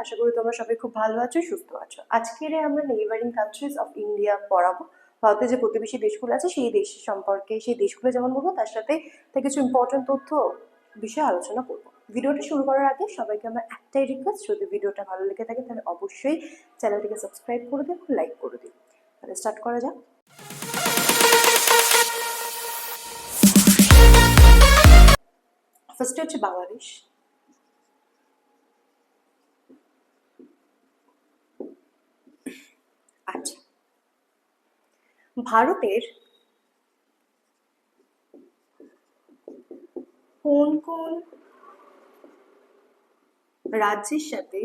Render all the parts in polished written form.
আশা করি তোমরা সবাই খুব ভালো আছো, সুস্থ আছো। আজকের আমরা নেইবারিং কান্ট্রিজ অফ ইন্ডিয়া পড়াবো। ভারতের যে প্রতিবেশী দেশগুলো আছে সেই দেশ সম্পর্কে, সেই দেশগুলো যেমন বলবো তার সাথে কিছু ইম্পর্টেন্ট তথ্য বিষয়ে আলোচনা করবো। ভিডিওটা শুরু করার আগে সবাইকে আমার একটাই রিকোয়েস্ট, যদি ভিডিওটা ভালো লেগে থাকে তাহলে অবশ্যই চ্যানেলটিকে সাবস্ক্রাইব করে দিন, লাইক করে দিন। তাহলে স্টার্ট করা যাক। ফার্স্টে হচ্ছে বাংলাদেশ। আচ্ছা, ভারতের কোন কোন রাজ্যের সাথে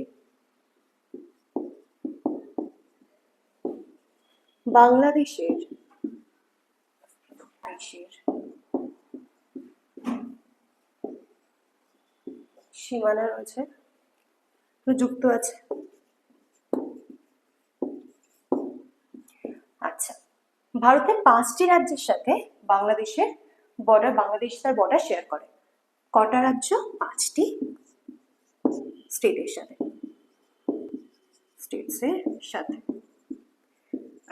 বাংলাদেশের সীমানা রয়েছে, যুক্ত আছে? আচ্ছা, ভারতের 5টি রাজ্যের সাথে বাংলাদেশের বাংলাদেশ তার বর্ডার শেয়ার করে। কটা রাজ্য? 5টি স্টেটের সাথে, স্টেটসের সাথে।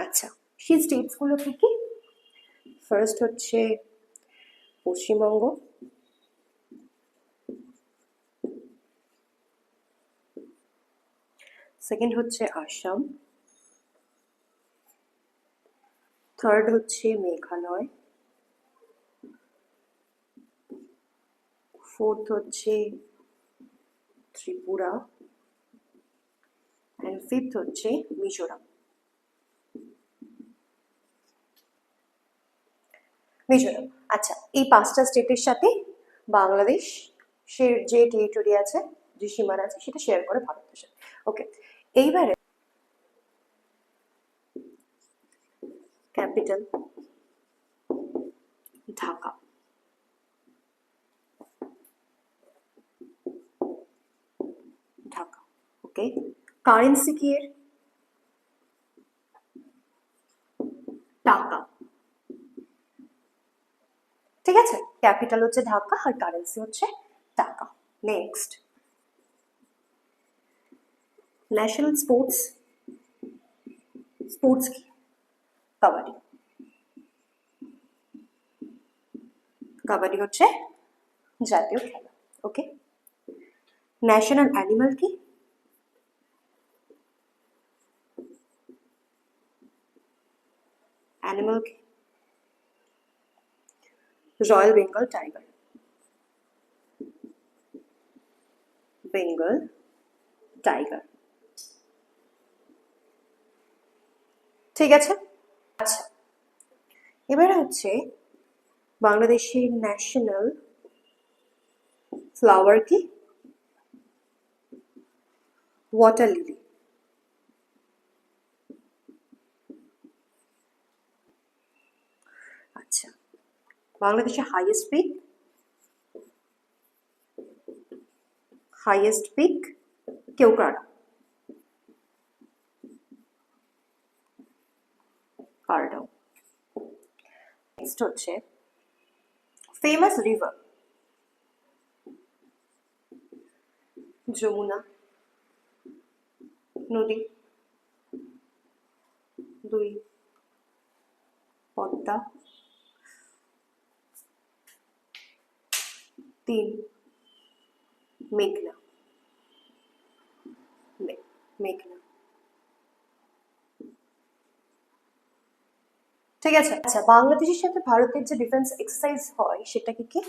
আচ্ছা, সেই স্টেটস গুলো কি কি? ফার্স্ট হচ্ছে পশ্চিমবঙ্গ, সেকেন্ড হচ্ছে আসাম, থার্ড হচ্ছে মেঘালয়, ফোর্থ হচ্ছে ত্রিপুরা, অ্যান্ড ফিফথ হচ্ছে মিজোরাম। মিজোরাম। আচ্ছা, এই 5টা স্টেটের সাথে বাংলাদেশ যে টেরিটরি আছে, যে সীমানা আছে, সেটা শেয়ার করে ভারতের সাথে। ওকে, এইবারে ক্যাপিটাল ঢাকা। ঢাকা। ওকে, কারেন্সি কি এর? টাকা। ঠিক আছে, ক্যাপিটাল হচ্ছে ঢাকা আর কারেন্সি হচ্ছে টাকা। Next, national sports. স্পোর্টস কি? কাবাডি। কাবাডি হচ্ছে জাতীয় খেলা। ওকে, ন্যাশনাল অ্যানিমাল কি? অ্যানিমাল কি? Royal Bengal tiger. Bengal tiger. ঠিক আছে। আচ্ছা, এবারে হচ্ছে বাংলাদেশের ন্যাশনাল ফ্লাওয়ার কি? Water lily. আচ্ছা, বাংলাদেশের highest peak? Highest peak Keokradong. কার্ডাও। নেক্সট হচ্ছে ফেমাস রিভার। যমুনা। নদী 2, পদ্মা 3, মেঘনা। মেঘনা। ঠিক আছে। আচ্ছা, বাংলাদেশের সাথে ভারতের যে ডিফেন্স এক্সারসাইজ হয় সেটা কি কি?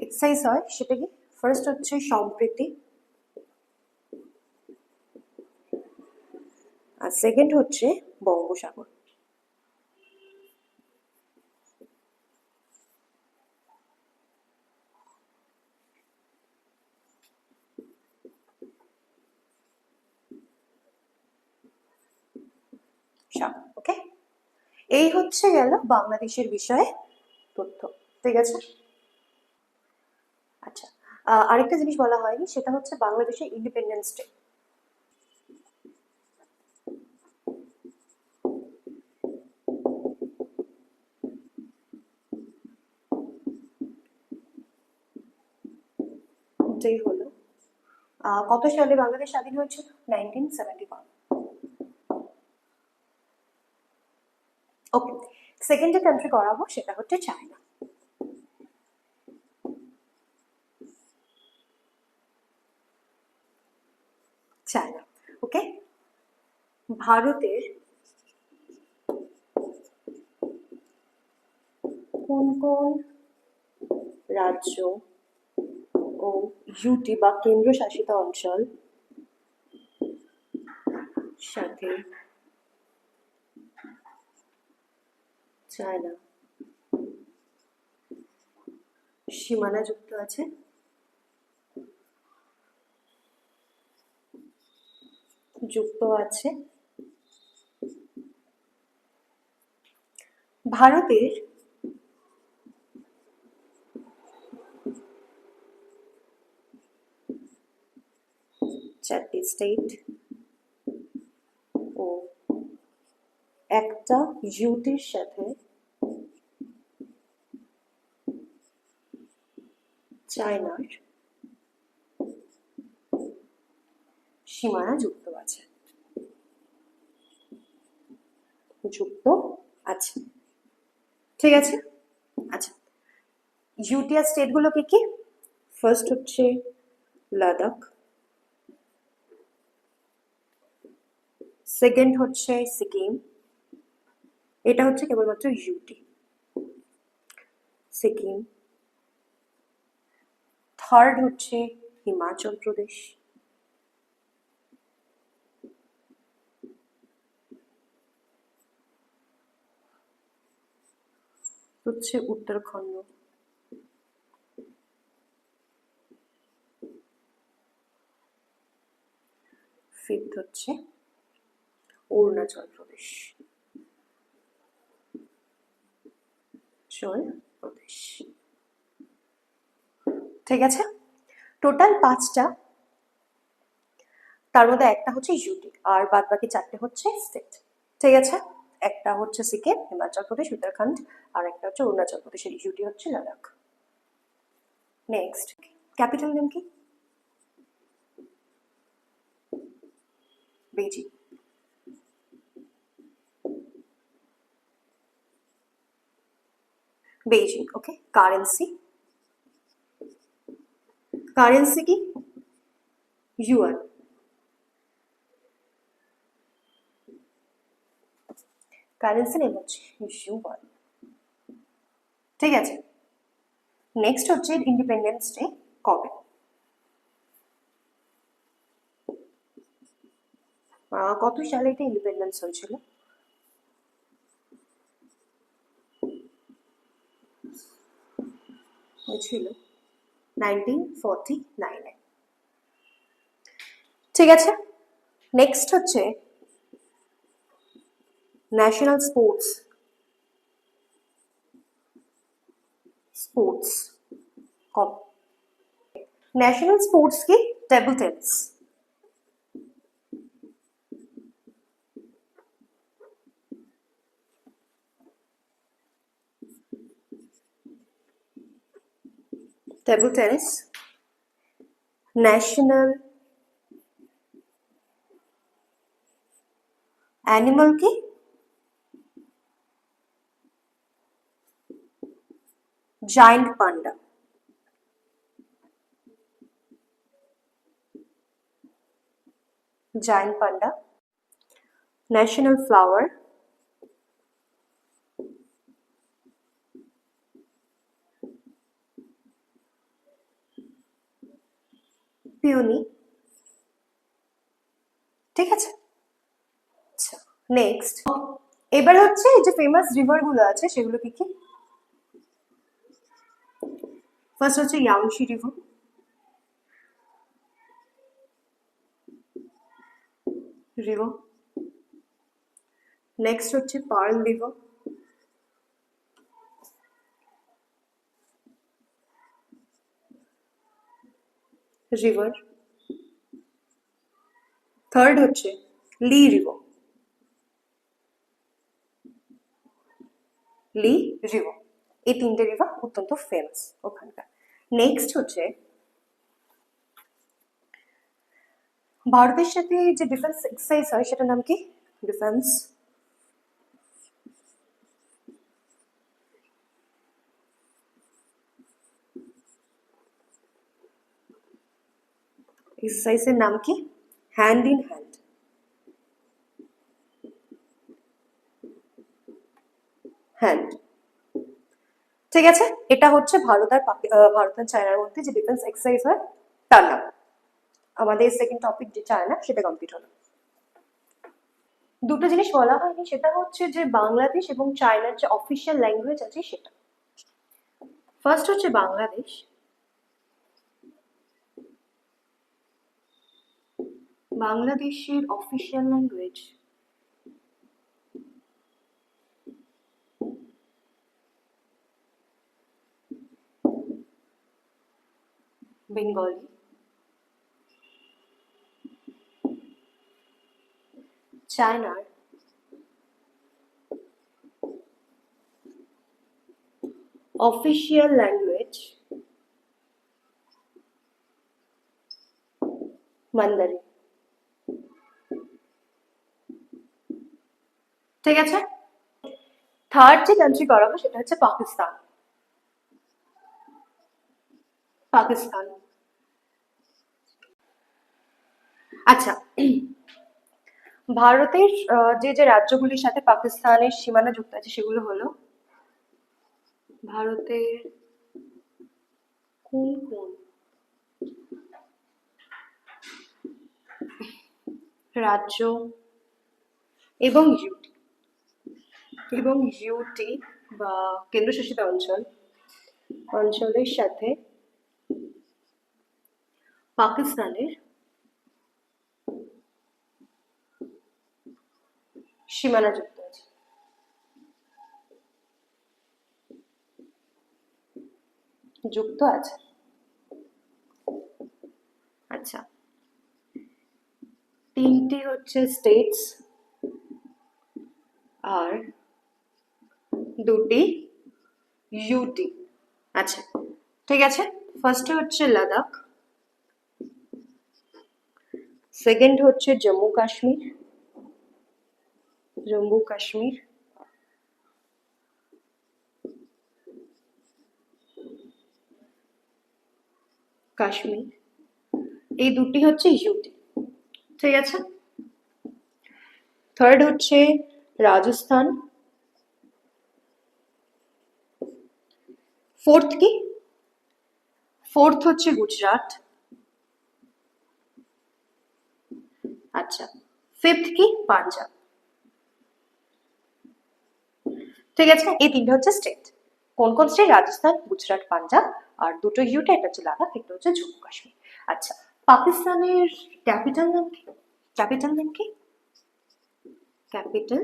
এক্সারসাইজ হয় সেটা কি? ফার্স্ট হচ্ছে সম্প্রীতি, আর সেকেন্ড হচ্ছে বঙ্গোসাগর। ওকে, এই হচ্ছে গেল বাংলাদেশের বিষয়ে তথ্য। ঠিক আছে। আচ্ছা, আরেকটা জিনিস বলা হয়নি, সেটা হচ্ছে বাংলাদেশের ইন্ডিপেন্ডেন্স ডে। এটাই হলো। কত সালে বাংলাদেশ স্বাধীন হয়েছিল? 1971। ওকে, সেকেন্ড যে কান্ট্রি করাবো সেটা হচ্ছে চায়না। চায়না, ওকে। ভারতের কোন কোন রাজ্য ও ইউটি বা কেন্দ্রশাসিত অঞ্চল সাথে চায়না সীমানা যুক্ত আছে? যুক্ত আছে। ভারতের চারটি স্টেট ও একটা ইউটির সাথে চায়নার সীমানা যুক্ত আছে। যুক্ত আছে, ঠিক আছে। আচ্ছা, ইউটিআর স্টেটগুলো কি কি? ফার্স্ট হচ্ছে লাদাখ, সেকেন্ড হচ্ছে সিকিম, এটা হচ্ছে কেবলমাত্র ইউটি, সিকিম। থার্ড হচ্ছে হিমাচল প্রদেশ, হচ্ছে উত্তরাখণ্ড, ফিফথ হচ্ছে অরুণাচল প্রদেশ, প্রদেশ, ঠিক আছে। টোটাল 5টা, তার মধ্যে একটা হচ্ছে ইউটি আর বাদ বাকি 4টে হচ্ছে স্টেট, ঠিক আছে। একটা হচ্ছে সিকিম, হিমাচল প্রদেশ, উত্তরাখণ্ড, আর একটা হচ্ছে অরুণাচল প্রদেশের ইউটি হচ্ছে লাদাখ। নেক্সট, ক্যাপিটাল নেম কি? বেইজিং। বেইজিং, ওকে। কারেন্সি, কারেন্সি কি? ইউয়ান। কারেন্সি নেম হচ্ছে ইউয়ান, ঠিক আছে। নেক্সট হচ্ছে ইন্ডিপেন্ডেন্স ডে কবে? কত সালে এটা ইন্ডিপেন্ডেন্স হয়েছিল? হয়েছিল 1949-এ, ঠিক আছে। নেক্সট হচ্ছে ন্যাশনাল স্পোর্টস, স্পোর্টস কবে? ন্যাশনাল স্পোর্টস কি? Table tennis, table tennis. National animal কি? জায়ান্ট পান্ডা, জায়ান্ট পান্ডা। ন্যাশনাল ফ্লাওয়ার, পিওনি, ঠিক আছে। আচ্ছা, নেক্সট এবার হচ্ছে যে ফেমাস রিভার গুলো আছে সেগুলো কি কি? ফার্স্ট হচ্ছে ইয়াংশি রিভার, রিভার। নেক্সট হচ্ছে পার্ল রিভার, রিভার। থার্ড হচ্ছে লি রিভার, লি রিভার। এই 3টে রিভার অত্যন্ত ফেমাস ওখানকার। নেক্সট হচ্ছে ভারতের সাথে যে ডিফেন্স এক্সারসাইজ হয় সেটার নাম কি? ডিফেন্স এক্সারসাইজের নাম কি? Hand in hand. হ্যান্ড। ঠিক আছে, এটা হচ্ছে ভারত আর চায়নার মধ্যে যে ডিফেন্স এক্সারসাইজ হয় তার নাম। আমাদের সেকেন্ড টপিক যে চায়না সেটা কমপ্লিট হলো। দুটো জিনিস বলা হয়নি, সেটা হচ্ছে যে বাংলাদেশ এবং চায়নার যে অফিসিয়াল ল্যাঙ্গুয়েজ আছে সেটা। ফার্স্ট হচ্ছে বাংলাদেশ। বাংলাদেশের অফিসিয়াল ল্যাঙ্গুয়েজ বেঙ্গলি। চায়নার অফিসিয়াল ল্যাঙ্গুয়েজ মান্দারিন। ঠিক আছে, থার্ড যে কান্ট্রি করাবো সেটা হচ্ছে পাকিস্তান। পাকিস্তান। আচ্ছা, ভারতের যে যে রাজ্যগুলির সাথে পাকিস্তানের সীমানা যুক্ত আছে সেগুলো হলো, ভারতের কোন কোন রাজ্য এবং ইউটি বা কেন্দ্রশাসিত অঞ্চলের সাথে পাকিস্তানের সীমানা যুক্ত আছে। যুক্ত আছে। আচ্ছা, তিনটি হচ্ছে স্টেটস আর দুটি ইউটি। আচ্ছা, ঠিক আছে, ফার্স্টে হচ্ছে লাদাখ, সেকেন্ড হচ্ছে জম্মু কাশ্মীর, কাশ্মীর, এই দুটি হচ্ছে ইউটি। ঠিক আছে, থার্ড হচ্ছে রাজস্থান, ফোর্থ কি? ফোর্থ হচ্ছে গুজরাট। আচ্ছা, ফিফথ কি? পাঞ্জাব। ঠিক আছে, এই তিনটে হচ্ছে স্টেট। কোন কোন স্টেট? রাজস্থান, গুজরাট, পাঞ্জাব। আর দুটো ইউটি, একটা হচ্ছে লাদাখ, একটা হচ্ছে জম্মু কাশ্মীর। আচ্ছা, পাকিস্তানের ক্যাপিটাল নাম কি? ক্যাপিটাল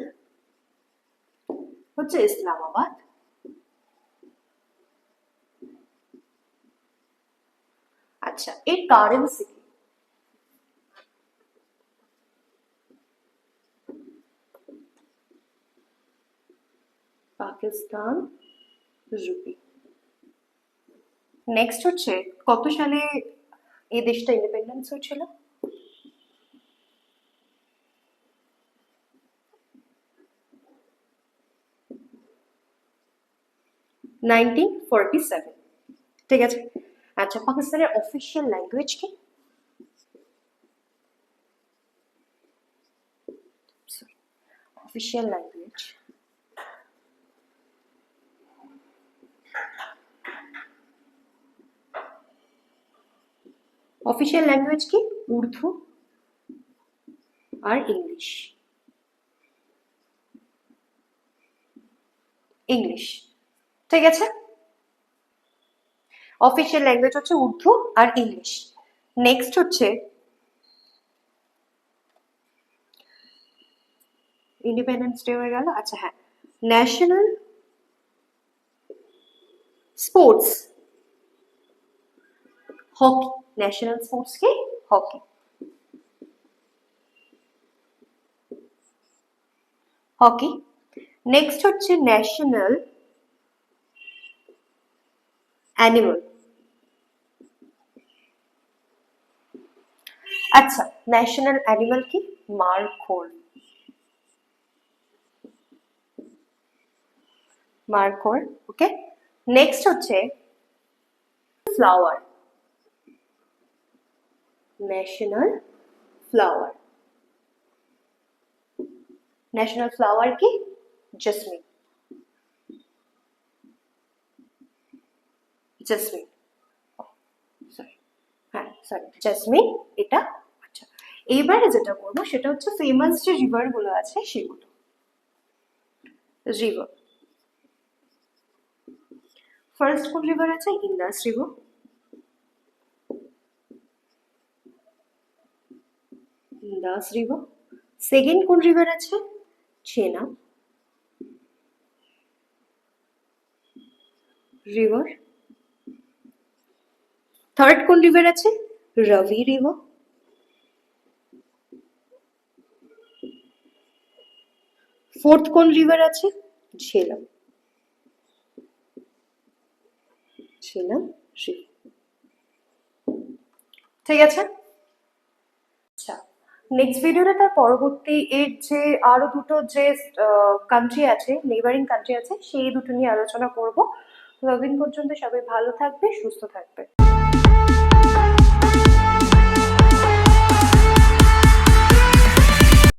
হচ্ছে ইসলামাবাদ। আচ্ছা, এর কারেন্সি কি? পাকিস্তান রুপি। নেক্সট হচ্ছে কত সালে এই দেশটা ইন্ডিপেন্ডেন্স হয়েছিল? 1947। ঠিক আছে, আচ্ছা, পাকিস্তানের অফিসিয়াল ল্যাঙ্গুয়েজ কি? অফিসিয়াল ল্যাঙ্গুয়েজ কি? উর্দু আর ইংলিশ। ঠিক আছে, অফিসিয়াল ল্যাঙ্গুয়েজ হচ্ছে উর্দু আর ইংলিশ। নেক্সট হচ্ছে ইন্ডিপেন্ডেন্স ডে হয়ে গেল। আচ্ছা, হ্যাঁ, national sports hockey. National sports কি? হকি। নেক্সট হচ্ছে ন্যাশনাল অ্যানিমাল। আচ্ছা, ন্যাশনাল অ্যানিমাল কি? মারখোর। মারখোর, ওকে। নেক্সট হচ্ছে flower, national flower. National flower কি? জেসমিন। জেসমিন, সরি, হ্যাঁ সরি, জেসমিন এটা। আচ্ছা, এইবারে যেটা বলবো সেটা হচ্ছে ফেমাস যে রিভার গুলো আছে সেগুলো। রিভার, ফার্স্ট কোন রিভার আছে? Indus river. Indus river. Second কোন রিভার আছে? চেনাব রিভার। থার্ড কোন রিভার আছে? রবি রিভার। ফোর্থ কোন রিভার আছে? ঝেলাম। ঝেলাম রিভার। ঠিক আছে। আচ্ছা, নেক্সট ভিডিওতে তার পরবর্তী এর যে আরো দুটো যে কান্ট্রি আছে, নেইবারিং কান্ট্রি আছে, সেই দুটো নিয়ে আলোচনা করব। ততদিন পর্যন্ত সবাই ভালো থাকবে, সুস্থ থাকবে।